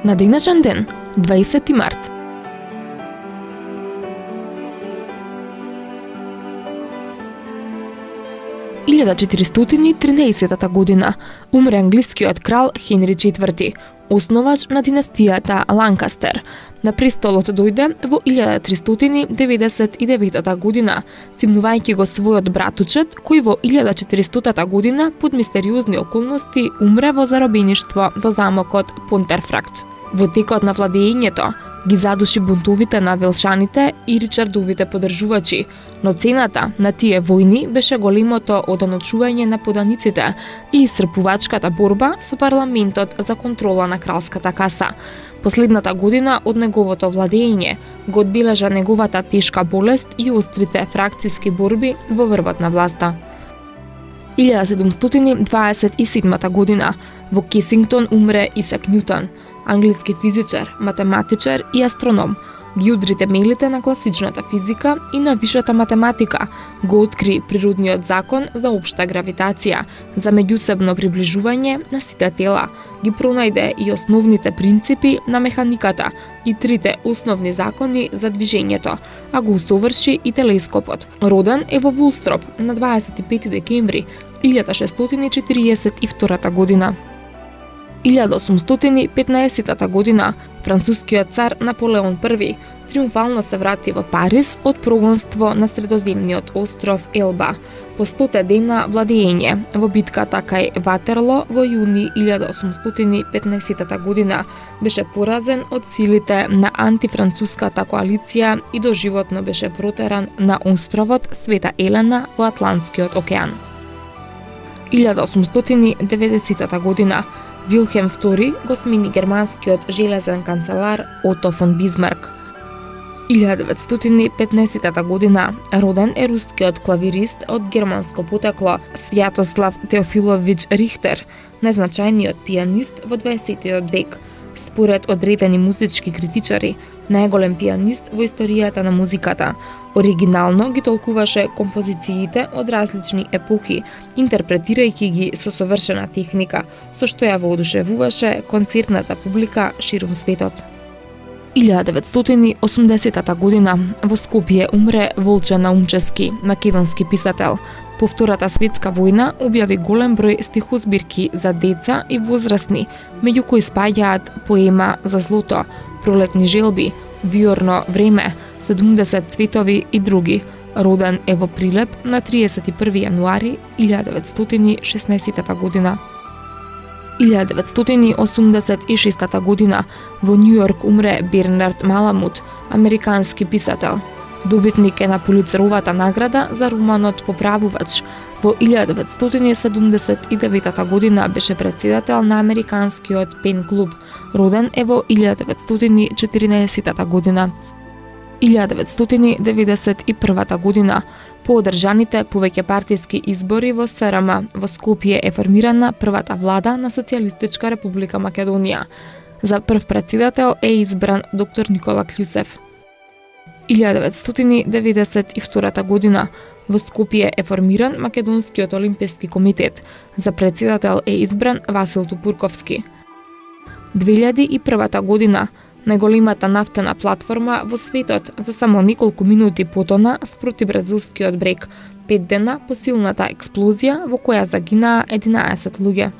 На денешен ден, 20 март. В 1413 година умре англискиот крал Хенри IV, основач на династијата Ланкастер. На престолот дојде во 1399 година, симнувајќи го својот братучет, кој во 1400 година под мистериозни околности умре во заробеништво во замокот Понтерфракт. Во текот на владеењето ги задуши бунтовите на велшаните и Ричардовите поддржувачи, но цената на тие војни беше големото одоночување на поданиците и исцрпувачката борба со парламентот за контрола на кралската каса. Последната година од неговото владење го одбележа неговата тешка болест и острите фракцијски борби во врвот на власта. 1727 година во Кесингтон умре Исак Њутон, англиски физичар, математичар и астроном. Ги удри темелите на класичната физика и на висшата математика, го откри природниот закон за општа гравитација, за меѓусебно приближување на сите тела, ги пронајде и основните принципи на механиката и трите основни закони за движењето, а го усоврши и телескопот. Роден е во Вулстроп на 25 декември 1642 година. 1815 година францускиот цар Наполеон I триумфално се врати во Париз од прогонство на средоземниот остров Елба. По 100 дена владење во битката кај Ватерло во јуни 1815 година беше поразен од силите на антифранцуската коалиција и доживотно беше протеран на островот Света Елена во Атлантскиот океан. 1890 година Вилхем II го смени германскиот железен канцелар Ото фон Бисмарк. 1915 година роден е рускиот клавирист од германско потекло Свјатослав Теофилович Рихтер, најзначајниот пијанист во 20 век. Според одредени музички критичари, најголем пијанист во историјата на музиката. Оригинално ги толкуваше композициите од различни епохи, интерпретирајќи ги со совршена техника, со што ја воодушевуваше концертната публика ширум светот. 1980 година во Скопје умре Волче Наумчевски, македонски писател. По Втората светска војна објави голем број стихозбирки за деца и возрастни, меѓу кои спаѓаат поема За злото, Пролетни желби, Виорно време, 70 цветови и други. Роден е во Прилеп на 31 јануари 1916 година. 1986 година во Њујорк умре Бернард Маламут, американски писател. Добитник е на Пулицеровата награда за романот Поправувач. Во 1979 година беше председател на американскиот пен клуб. Роден е во 1914 година. 1991 година по одржаните повеќе партиски избори во СРМ во Скопје е формирана првата влада на Социјалистичка република Македонија. За прв председател е избран доктор Никола Клјусев. 1992 година во Скопје е формиран Македонскиот олимписки комитет. За председател е избран Васил Тупурковски. 2001 година најголемата нафтена платформа во светот за само неколку минути потона спроти бразилскиот брег, 5 дена по силната експлозија во која загинаа 11 луѓе.